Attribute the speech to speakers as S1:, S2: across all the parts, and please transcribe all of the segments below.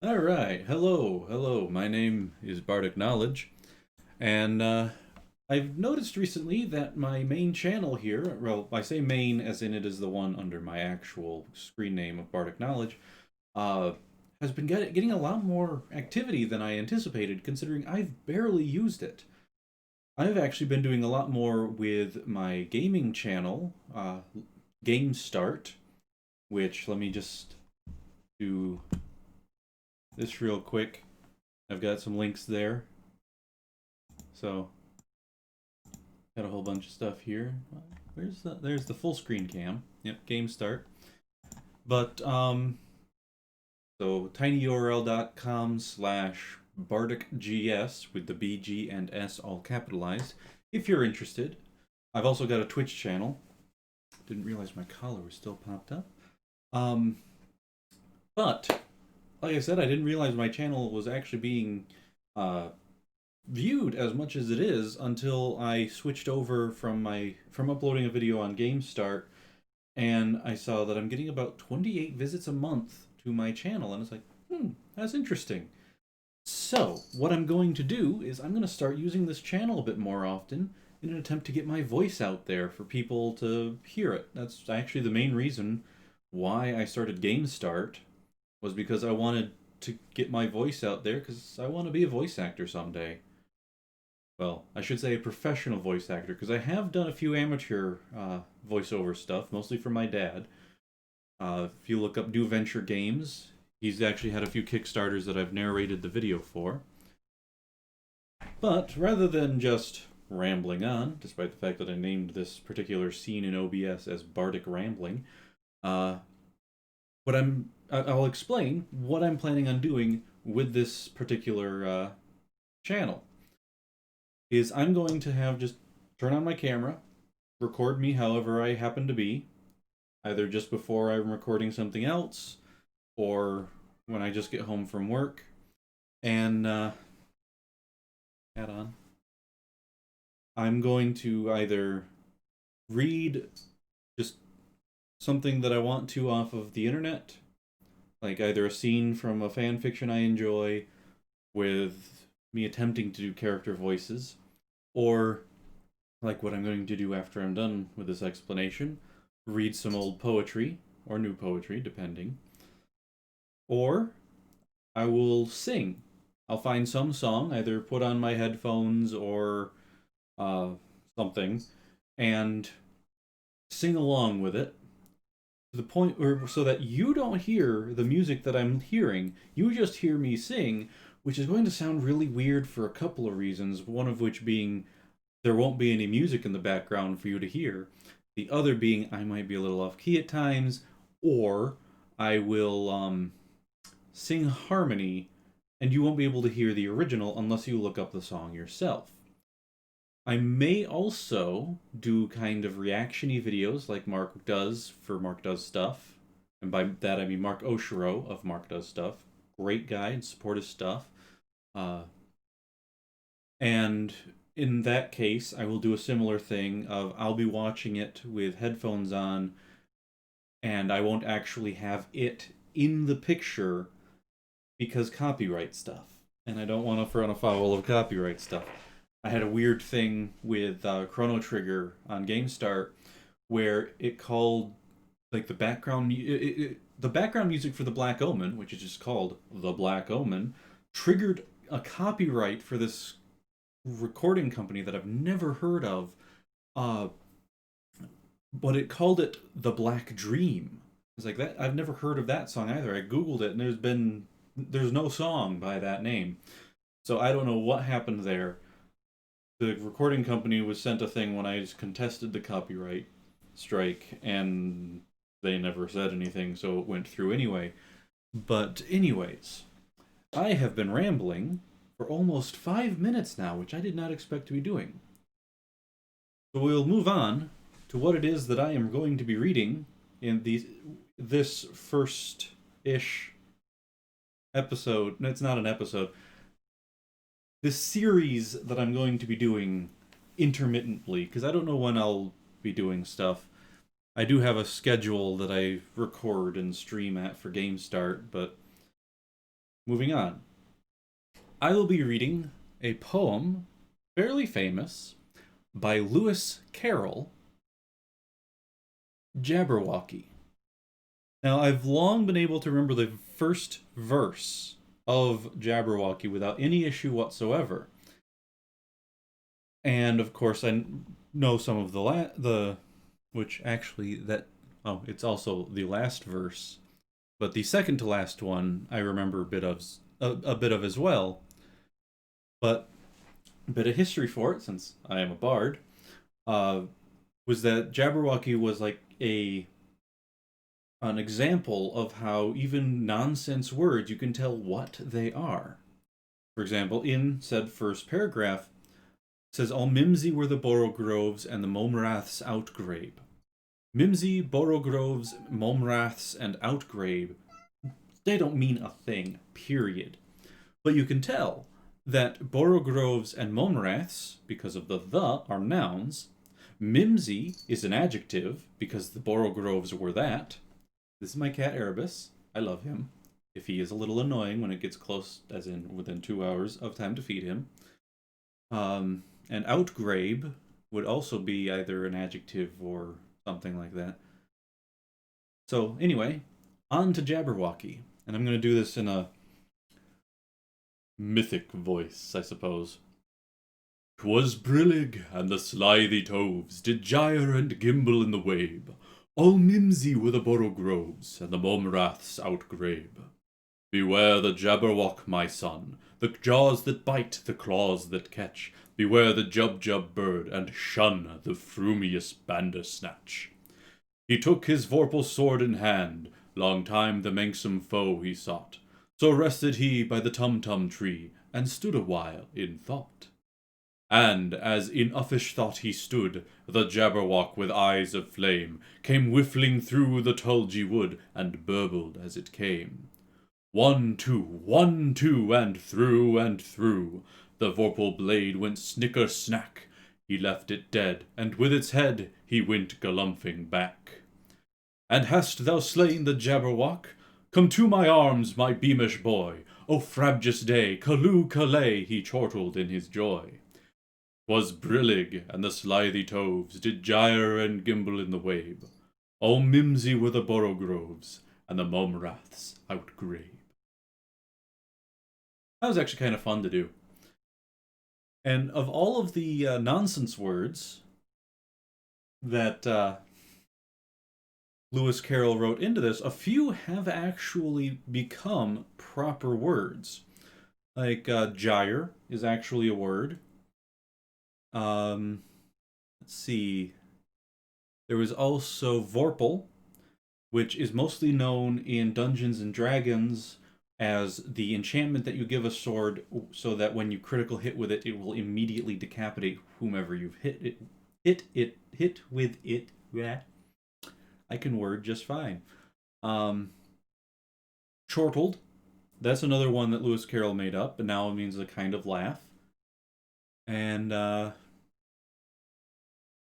S1: All right. Hello. Hello. My name is Bardic Knowledge, and I've noticed recently that my main channel here, well, I say main as in it is the one under my actual screen name of Bardic Knowledge, uh, has been getting a lot more activity than I anticipated, considering I've barely used it. I've actually been doing a lot more with my gaming channel, Game Start, which let me just do this real quick. I've got some links there. So got a whole bunch of stuff here. There's the full screen cam. Yep, game start. But so tinyurl.com/bardicgs with the B, G, and S all capitalized. If you're interested, I've also got a Twitch channel. Didn't realize my collar was still popped up. Um, but like I said, I didn't realize my channel was actually being uh, viewed as much as it is until I switched over from uploading a video on GameStart, and I saw that I'm getting about 28 visits a month to my channel, and it's like, that's interesting. So, what I'm going to do is I'm going to start using this channel a bit more often in an attempt to get my voice out there for people to hear it. That's actually the main reason why I started GameStart, was because I wanted to get my voice out there because I want to be a voice actor someday. Well, I should say a professional voice actor, because I have done a few amateur voiceover stuff, mostly for my dad. If you look up New Venture Games, he's actually had a few Kickstarters that I've narrated the video for. But rather than just rambling on, despite the fact that I named this particular scene in OBS as Bardic Rambling, uh, I'll explain what I'm planning on doing with this particular channel. Is I'm going to have just turn on my camera, record me however I happen to be, either just before I'm recording something else or when I just get home from work, and add on. I'm going to either read just something that I want to off of the internet, like either a scene from a fan fiction I enjoy with me attempting to do character voices, or like what I'm going to do after I'm done with this explanation, read some old poetry, or new poetry, depending. Or I will sing. I'll find some song, either put on my headphones or uh, something, and sing along with it to the point where so that you don't hear the music that I'm hearing. You just hear me sing, which is going to sound really weird for a couple of reasons. One of which being there won't be any music in the background for you to hear. The other being I might be a little off key at times, or I will sing harmony and you won't be able to hear the original unless you look up the song yourself. I may also do kind of reactiony videos like Mark does for Mark Does Stuff. And by that I mean Mark Oshiro of Mark Does Stuff. Great guy and support his stuff. Uh, and in that case, I will do a similar thing of I'll be watching it with headphones on and I won't actually have it in the picture because copyright stuff. And I don't want to run afoul of copyright stuff. I had a weird thing with Chrono Trigger on GameStart where it called like the background music for the Black Omen, which is just called the Black Omen, triggered a copyright for this recording company that I've never heard of. Uh, but it called it the Black Dream. It's like that. I've never heard of that song either. I googled it, and there's no song by that name. So I don't know what happened there. The recording company was sent a thing when I contested the copyright strike, and they never said anything, so it went through anyway. But anyways, I have been rambling for almost 5 minutes now, which I did not expect to be doing. So we'll move on to what it is that I am going to be reading in this first-ish episode. No, it's not an episode. This series that I'm going to be doing intermittently, because I don't know when I'll be doing stuff. I do have a schedule that I record and stream at for Game Start, but moving on. I will be reading a poem, fairly famous, by Lewis Carroll, Jabberwocky. Now, I've long been able to remember the first verse of Jabberwocky without any issue whatsoever. And of course, I know some of the which actually that it's also the last verse, but the second to last one I remember a bit of as well. But a bit of history for it, since I am a bard, uh, was that Jabberwocky was like an example of how even nonsense words you can tell what they are. For example, in said first paragraph, it says all Mimsy were the Borogroves and the Momraths outgrabe. Mimsy, Borogroves, Momraths, and outgrabe, they don't mean a thing, period. But you can tell that Borogroves and Momraths, because of the are nouns. Mimsy is an adjective, because the Borogroves were that. This is my cat Erebus. I love him. If he is a little annoying when it gets close, as in within 2 hours of time to feed him. And outgrabe would also be either an adjective or something like that. So anyway, on to Jabberwocky. And I'm going to do this in a mythic voice, I suppose. 'Twas brillig, and the slithy toves did gyre and gimble in the wabe. All mimsy were the Borogroves, and the Momraths outgrabe. Beware the Jabberwock, my son, the jaws that bite, the claws that catch. Beware the Jubjub bird, and shun the frumious Bandersnatch. He took his vorpal sword in hand, long time the manxome foe he sought. So rested he by the Tumtum tree, and stood a while in thought. And, as in uffish thought he stood, the Jabberwock with eyes of flame came whiffling through the tulgey wood, and burbled as it came. 1, 2, and through, the vorpal blade went snicker-snack. He left it dead, and with its head he went galumphing back. And hast thou slain the Jabberwock? Come to my arms, my beamish boy. O frabjous day, Callooh Callay, he chortled in his joy. 'Twas brillig, and the slithy toves did gyre and gimble in the wabe. All mimsy were the Borogroves, and the Momraths outgrabe. That was actually kind of fun to do. And of all of the nonsense words that Lewis Carroll wrote into this, a few have actually become proper words. Like gyre is actually a word. Let's see. There was also Vorpal, which is mostly known in Dungeons and Dragons as the enchantment that you give a sword so that when you critical hit with it, it will immediately decapitate whomever you've hit with it. Yeah. I can word just fine. Chortled, that's another one that Lewis Carroll made up, but now it means a kind of laugh. And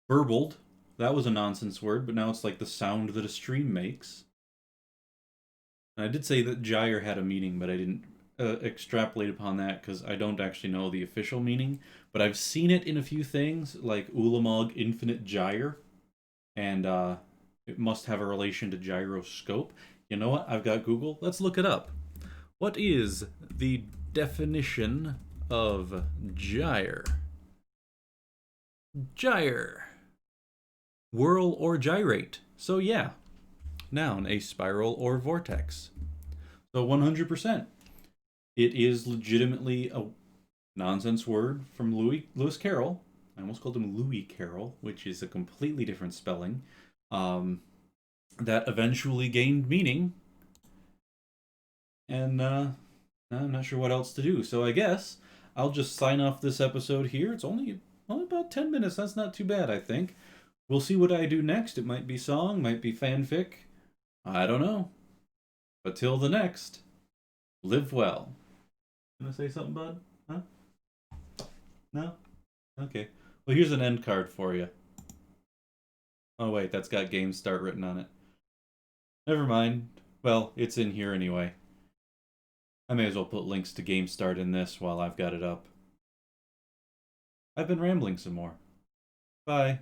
S1: burbled, that was a nonsense word, but now it's like the sound that a stream makes. And I did say that gyre had a meaning, but I didn't extrapolate upon that because I don't actually know the official meaning. But I've seen it in a few things, like Ulamog Infinite Gyre, and it must have a relation to gyroscope. You know what? I've got Google. Let's look it up. What is the definition of gyre? Gyre. Whirl or gyrate. So yeah. Noun, a spiral or vortex. So 100%. It is legitimately a nonsense word from Lewis Carroll. I almost called him Louis Carroll, which is a completely different spelling. That eventually gained meaning. And I'm not sure what else to do. So I guess I'll just sign off this episode here. It's only about 10 minutes. That's not too bad, I think. We'll see what I do next. It might be song, might be fanfic. I don't know. But till the next, live well. Gonna say something, bud? Huh? No? Okay. Well, here's an end card for you. Oh, wait, that's got game start written on it. Never mind. Well, it's in here anyway. I may as well put links to Game Start in this while I've got it up. I've been rambling some more. Bye.